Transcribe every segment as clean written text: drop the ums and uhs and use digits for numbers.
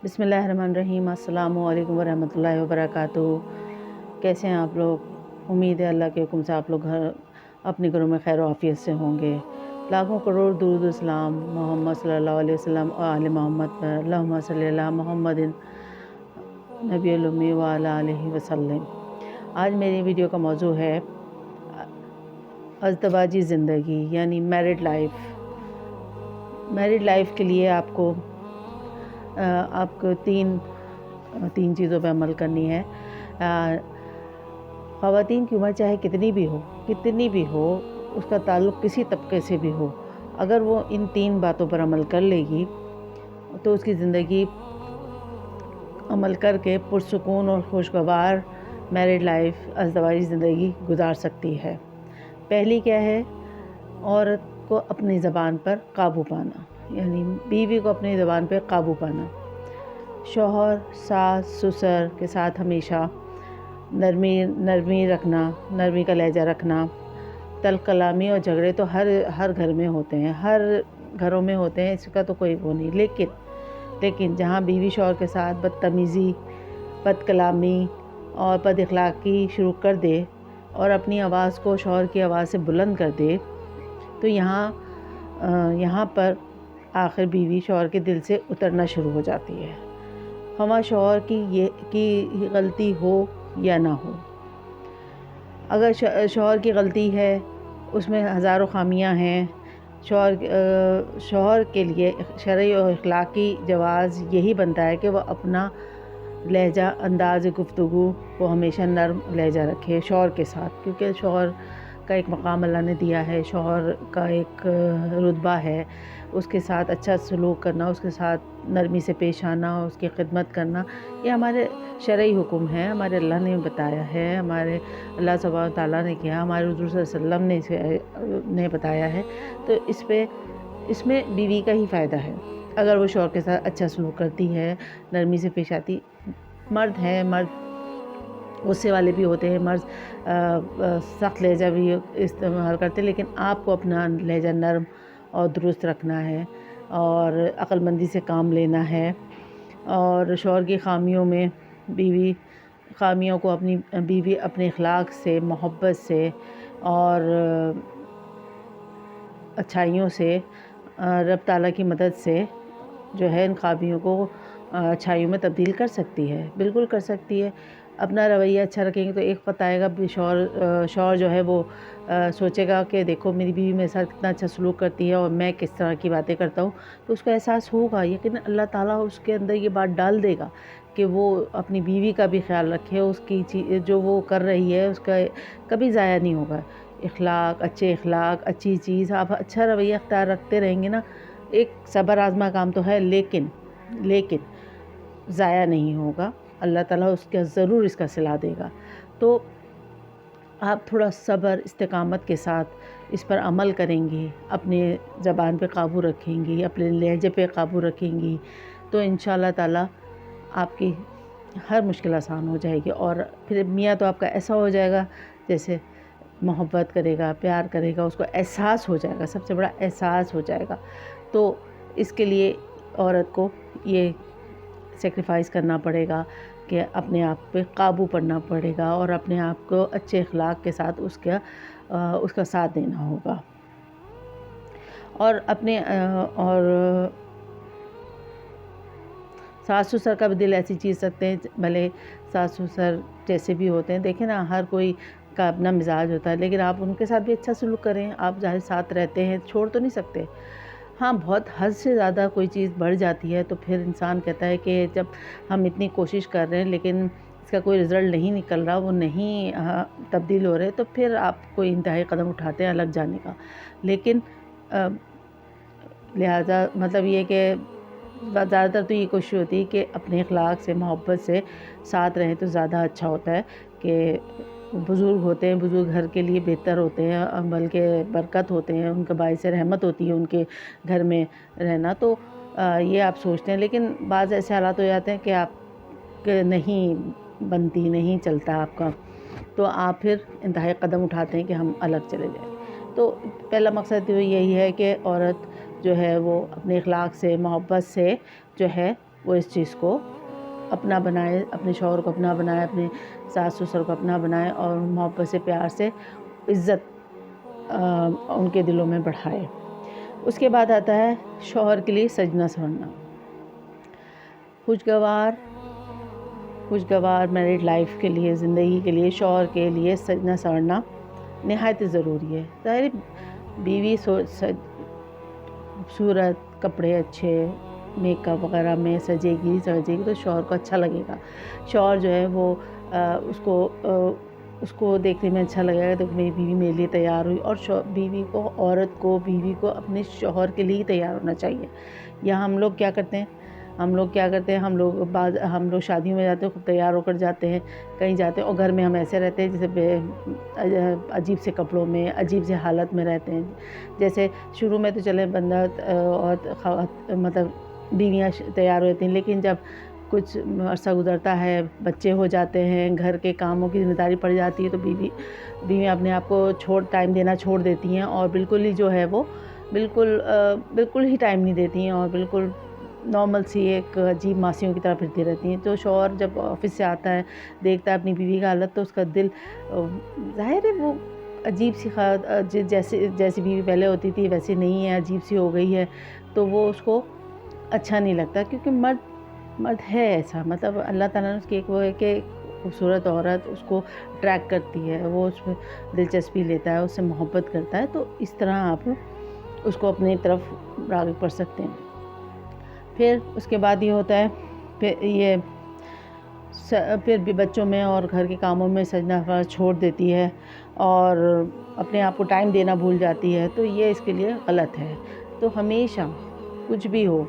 بسم اللہ الرحمن الرحیم۔ السلام علیکم ورحمۃ اللہ وبرکاتہ۔ کیسے ہیں آپ لوگ؟ امید ہے اللہ کے حکم سے آپ لوگ اپنے گھروں میں خیر و عافیت سے ہوں گے۔ لاکھوں کروڑ درود و سلام محمد صلی اللہ علیہ وسلم اور آل محمد پر، اللہم صلی اللہ محمد نبی الامی وعلی آلہ وسلم۔ آج میری ویڈیو کا موضوع ہے ازدواجی زندگی یعنی میرڈ لائف۔ میرڈ لائف کے لیے آپ کو تین چیزوں پہ عمل کرنی ہے۔ خواتین کی عمر چاہے کتنی بھی ہو، اس کا تعلق کسی طبقے سے بھی ہو، اگر وہ ان تین باتوں پر عمل کر لے گی تو اس کی زندگی عمل کر کے پرسکون اور خوشگوار میرڈ لائف، ازدواجی زندگی گزار سکتی ہے۔ پہلی کیا ہے؟ عورت کو اپنی زبان پر قابو پانا، یعنی بیوی کو اپنی زبان پہ قابو پانا۔ شوہر، ساس، سسر کے ساتھ ہمیشہ نرمی رکھنا، نرمی کا لہجہ رکھنا۔ تلخ کلامی اور جھگڑے تو ہر گھر میں ہوتے ہیں، ہر گھروں میں ہوتے ہیں، اس کا تو کوئی وہ نہیں، لیکن جہاں بیوی شوہر کے ساتھ بدتمیزی، بد کلامی اور بد اخلاقی شروع کر دے اور اپنی آواز کو شوہر کی آواز سے بلند کر دے تو یہاں پر آخر بیوی شوہر کے دل سے اترنا شروع ہو جاتی ہے، خواہ شوہر کی غلطی ہو یا نہ ہو۔ اگر شوہر کی غلطی ہے، اس میں ہزاروں خامیاں ہیں، شوہر کے لیے شرعی اور اخلاقی جواز یہی بنتا ہے کہ وہ اپنا لہجہ، انداز گفتگو کو ہمیشہ نرم لہجہ رکھے شوہر کے ساتھ، کیونکہ شوہر کا ایک مقام اللہ نے دیا ہے، شوہر کا ایک رتبہ ہے، اس کے ساتھ اچھا سلوک کرنا، اس کے ساتھ نرمی سے پیش آنا، اس کی خدمت کرنا، یہ ہمارے شرعی حکم ہے، ہمارے اللہ نے بتایا ہے، ہمارے اللہ سبحانہ تعالیٰ نے کیا، ہمارے حضور صلی اللہ علیہ وسلم نے بتایا ہے۔ تو اس میں بیوی کا ہی فائدہ ہے اگر وہ شوہر کے ساتھ اچھا سلوک کرتی ہے، نرمی سے پیش آتی۔ مرد غصے والے بھی ہوتے ہیں، مرد سخت لہجہ بھی استعمال کرتے ہیں، لیکن آپ کو اپنا لہجہ نرم اور درست رکھنا ہے اور عقل مندی سے کام لینا ہے، اور شوہر کی خامیوں کو اپنی بیوی اپنے اخلاق سے، محبت سے اور اچھائیوں سے، رب تعالیٰ کی مدد سے جو ہے ان خامیوں کو اچھائیوں میں تبدیل کر سکتی ہے، بالکل کر سکتی ہے۔ اپنا رویہ اچھا رکھیں گے تو ایک وقت آئے گا شوہر جو ہے وہ سوچے گا کہ دیکھو میری بیوی میرے ساتھ کتنا اچھا سلوک کرتی ہے اور میں کس طرح کی باتیں کرتا ہوں، تو اس کو احساس ہوگا، یقیناً اللہ تعالیٰ اس کے اندر یہ بات ڈال دے گا کہ وہ اپنی بیوی کا بھی خیال رکھے، اس کی جو وہ کر رہی ہے اس کا کبھی ضائع نہیں ہوگا۔ اچھے اخلاق، اچھی چیز، آپ اچھا رویہ اختیار رکھتے رہیں گے نا، ایک صبر آزما کام تو ہے، لیکن ضائع نہیں ہوگا، اللہ تعالیٰ ضرور اس کا صلہ دے گا۔ تو آپ تھوڑا صبر، استقامت کے ساتھ اس پر عمل کریں گے، اپنے زبان پہ قابو رکھیں گی، اپنے لہجے پہ قابو رکھیں گی، تو انشاءاللہ تعالیٰ آپ کی ہر مشکل آسان ہو جائے گی، اور پھر میاں تو آپ کا ایسا ہو جائے گا جیسے محبت کرے گا، پیار کرے گا، اس کو احساس ہو جائے گا، سب سے بڑا احساس ہو جائے گا۔ تو اس کے لیے عورت کو یہ سیکریفائز کرنا پڑے گا کہ اپنے آپ پہ قابو پڑنا پڑے گا اور اپنے آپ کو اچھے اخلاق کے ساتھ اس کا ساتھ دینا ہوگا، اور ساس سسر کا بھی دل ایسی چیز رکھتے ہیں، بھلے ساس سسر جیسے بھی ہوتے ہیں، دیکھیں نا ہر کوئی کا اپنا مزاج ہوتا ہے، لیکن آپ ان کے ساتھ بھی اچھا سلوک کریں، آپ ظاہر ساتھ رہتے ہیں، چھوڑ تو نہیں سکتے۔ ہاں، بہت حد سے زیادہ کوئی چیز بڑھ جاتی ہے تو پھر انسان کہتا ہے کہ جب ہم اتنی کوشش کر رہے ہیں لیکن اس کا کوئی رزلٹ نہیں نکل رہا، وہ نہیں تبدیل ہو رہے، تو پھر آپ کوئی انتہائی قدم اٹھاتے ہیں الگ جانے کا، لیکن لہٰذا مطلب یہ کہ زیادہ تر تو یہ کوشش ہوتی ہے کہ اپنے اخلاق سے، محبت سے ساتھ رہیں تو زیادہ اچھا ہوتا ہے، کہ بزرگ ہوتے ہیں، بزرگ گھر کے لیے بہتر ہوتے ہیں، بلکہ برکت ہوتے ہیں، ان کا باعث رحمت ہوتی ہے ان کے گھر میں رہنا، تو یہ آپ سوچتے ہیں، لیکن بعض ایسے حالات ہو جاتے ہیں کہ آپ نہیں بنتی، نہیں چلتا آپ کا، تو آپ پھر انتہائی قدم اٹھاتے ہیں کہ ہم الگ چلے جائیں۔ تو پہلا مقصد یہی ہے کہ عورت جو ہے وہ اپنے اخلاق سے، محبت سے جو ہے وہ اس چیز کو اپنا بنائے، اپنے شوہر کو اپنا بنائے، اپنے ساس سسر کو اپنا بنائے اور محبت سے پیار سے عزت ان کے دلوں میں بڑھائے۔ اس کے بعد آتا ہے شوہر کے لیے سجنا سنورنا۔ خوشگوار میرڈ لائف کے لیے، زندگی کے لیے شوہر کے لیے سجنا سنورنا نہایت ضروری ہے۔ ظاہر بیوی خوبصورت کپڑے اچھے، میک اپ وغیرہ میں سجے گی تو شوہر کو اچھا لگے گا۔ شوہر جو ہے وہ اس کو دیکھنے میں اچھا لگے گا تو میری بیوی میرے لیے تیار ہوئی، اور بیوی کو اپنے شوہر کے لیے ہی تیار ہونا چاہیے۔ یا ہم لوگ کیا کرتے ہیں، ہم لوگ شادیوں میں جاتے ہیں، خود تیار ہو کر جاتے ہیں، کہیں جاتے ہیں اور گھر میں ہم ایسے رہتے ہیں جیسے عجیب سے کپڑوں میں، عجیب سے حالت میں رہتے ہیں۔ جیسے شروع میں تو چلے بندہ اور مطلب بیویاں تیار ہوتی ہیں، لیکن جب کچھ عرصہ گزرتا ہے، بچے ہو جاتے ہیں، گھر کے کاموں کی ذمہ داری پڑ جاتی ہے تو بیویاں اپنے آپ کو ٹائم دینا چھوڑ دیتی ہیں اور بالکل ہی جو ہے وہ بالکل ہی ٹائم نہیں دیتی ہیں اور بالکل نارمل سی ایک عجیب ماسیوں کی طرح پھرتی رہتی ہیں۔ تو شوہر جب آفس سے آتا ہے، دیکھتا ہے اپنی بیوی کا حالت تو اس کا دل ظاہر ہے وہ عجیب سی جیسی بیوی پہلے ہوتی تھی ویسی نہیں ہے، عجیب سی ہو گئی ہے، تو وہ اس کو اچھا نہیں لگتا، کیونکہ مرد ہے ایسا، مطلب اللہ تعالیٰ نے اس کی ایک وہ ہے کہ خوبصورت عورت اس کو اٹریکٹ کرتی ہے، وہ اس میں دلچسپی لیتا ہے، اس سے محبت کرتا ہے، تو اس طرح آپ اس کو اپنی طرف راغب کر سکتے ہیں۔ پھر اس کے بعد یہ ہوتا ہے پھر بھی بچوں میں اور گھر کے کاموں میں سجنا چھوڑ دیتی ہے اور اپنے آپ کو ٹائم دینا بھول جاتی ہے، تو یہ اس کے لیے غلط ہے۔ تو ہمیشہ کچھ بھی ہو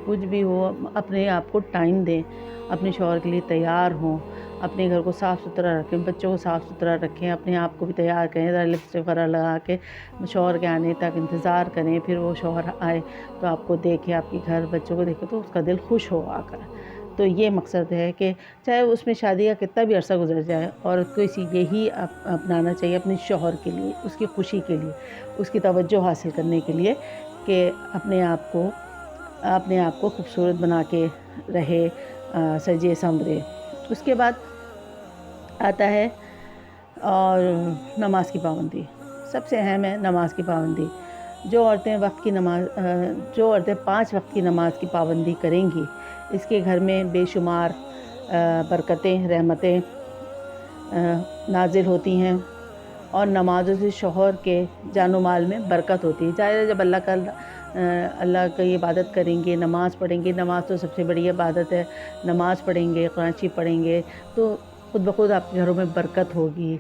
اپنے آپ کو ٹائم دیں، اپنے شوہر کے لیے تیار ہوں، اپنے گھر کو صاف ستھرا رکھیں، بچوں کو صاف ستھرا رکھیں، اپنے آپ کو بھی تیار کریں، لپسٹک وغیرہ لگا کے شوہر کے آنے تک انتظار کریں، پھر وہ شوہر آئے تو آپ کو دیکھے، آپ کے گھر بچوں کو دیکھے تو اس کا دل خوش ہو آ کر۔ تو یہ مقصد ہے کہ چاہے اس میں شادی کا کتنا بھی عرصہ گزر جائے، عورت کو یہی اپنانا چاہیے اپنے شوہر کے لیے، اس کی خوشی کے لیے، اس کی توجہ حاصل کرنے کے لیے، کہ اپنے آپ کو خوبصورت بنا کے رہے، سجے سنورے۔ اس کے بعد آتا ہے اور نماز کی پابندی۔ سب سے اہم ہے نماز کی پابندی۔ جو عورتیں 5 وقت کی نماز کی پابندی کریں گی، اس کے گھر میں بے شمار برکتیں، رحمتیں نازل ہوتی ہیں، اور نمازوں سے شوہر کے جان و مال میں برکت ہوتی ہے۔ ظاہر ہے جب اللہ کی عبادت کریں گے، نماز پڑھیں گے، نماز تو سب سے بڑی عبادت ہے، نماز پڑھیں گے، قرآن شریف پڑھیں گے تو خود بخود آپ کے گھروں میں برکت ہوگی،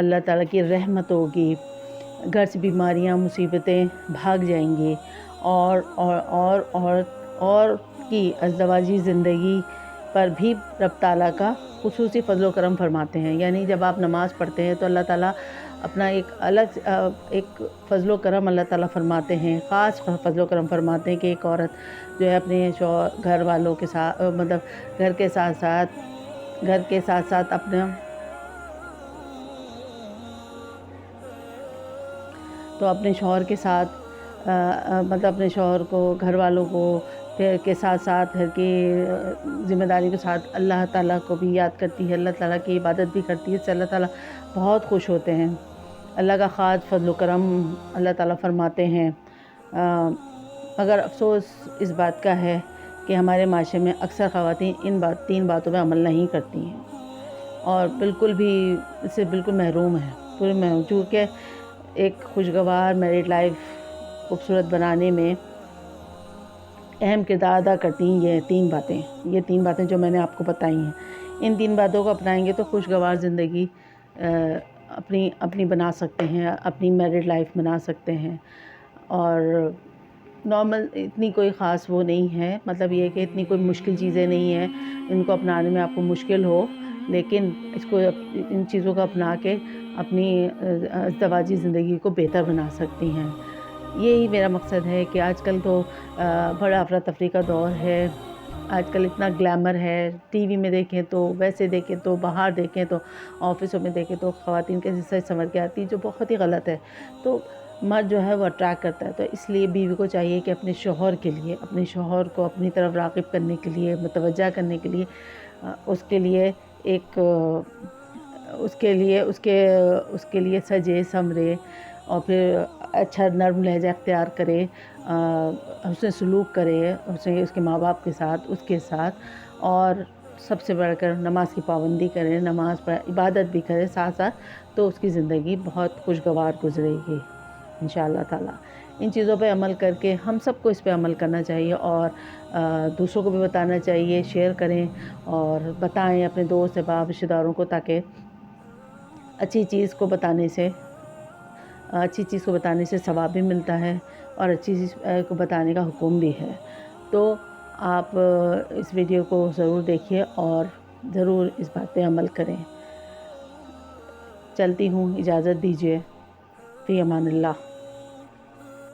اللہ تعالیٰ کی رحمت ہوگی، گھر سے بیماریاں مصیبتیں بھاگ جائیں گی، اور کی ازدواجی زندگی پر بھی رب تعالیٰ کا خصوصی فضل و کرم فرماتے ہیں۔ یعنی جب آپ نماز پڑھتے ہیں تو اللہ تعالیٰ اپنا ایک فضل و کرم اللہ تعالیٰ فرماتے ہیں، خاص فضل و کرم فرماتے ہیں کہ ایک عورت جو ہے اپنے گھر والوں کے ساتھ، مطلب گھر کے ساتھ ساتھ اپنے شوہر کے ساتھ مطلب اپنے شوہر کو، گھر والوں کو کے ساتھ گھر کی ذمہ داری کے ساتھ اللہ تعالیٰ کو بھی یاد کرتی ہے، اللہ تعالیٰ کی عبادت بھی کرتی ہے، اس سے اللہ تعالیٰ بہت خوش ہوتے ہیں۔ اللہ کا خاص فضل و کرم اللہ تعالیٰ فرماتے ہیں۔ مگر افسوس اس بات کا ہے کہ ہمارے معاشرے میں اکثر خواتین ان 3 باتوں پہ عمل نہیں کرتی ہیں اور بالکل بھی اس سے بالکل محروم ہیں، چونکہ ایک خوشگوار میرڈ لائف خوبصورت بنانے میں اہم کردار ادا کرتی ہیں یہ 3 باتیں جو میں نے آپ کو بتائی ہیں۔ ان 3 باتوں کو اپنائیں گے تو خوشگوار زندگی اپنی بنا سکتے ہیں، اپنی میرڈ لائف بنا سکتے ہیں، اور نارمل اتنی کوئی خاص وہ نہیں ہے، مطلب یہ کہ اتنی کوئی مشکل چیزیں نہیں ہیں ان کو اپنانے میں آپ کو مشکل ہو، لیکن ان چیزوں کو اپنا کے اپنی ازدواجی زندگی کو بہتر بنا سکتی ہیں۔ یہی میرا مقصد ہے کہ آج کل تو بڑا افراتفری کا دور ہے، آج کل اتنا گلیمر ہے، ٹی وی میں دیکھیں تو، ویسے دیکھیں تو، باہر دیکھیں تو، آفسوں میں دیکھیں تو خواتین کیسے سج سنور کے آتی ہیں، جو بہت ہی غلط ہے۔ تو مرد جو ہے وہ اٹریکٹ کرتا ہے. تو اس لیے بیوی کو چاہیے کہ اپنے شوہر کے لیے، اپنے شوہر کو اپنی طرف راغب کرنے کے لیے، متوجہ کرنے کے لیے اس کے لیے ایک اس کے لیے سجے سمرے اور پھر اچھا نرم لہجہ اختیار کرے، حسن سلوک کرے اس کے ماں باپ کے ساتھ، اس کے ساتھ، اور سب سے بڑھ کر نماز کی پابندی کرے، نماز پر عبادت بھی کرے ساتھ ساتھ، تو اس کی زندگی بہت خوشگوار گزرے گی انشاءاللہ تعالیٰ. ان چیزوں پہ عمل کر کے ہم سب کو اس پہ عمل کرنا چاہیے، اور دوسروں کو بھی بتانا چاہیے. شیئر کریں اور بتائیں اپنے دوست احباب رشتہ داروں کو، تاکہ اچھی چیز کو بتانے سے ثواب بھی ملتا ہے، اور اچھی چیز کو بتانے کا حکم بھی ہے. تو آپ اس ویڈیو کو ضرور دیکھیے اور ضرور اس بات پہ عمل کریں. چلتی ہوں، اجازت دیجیے. فی امان اللہ.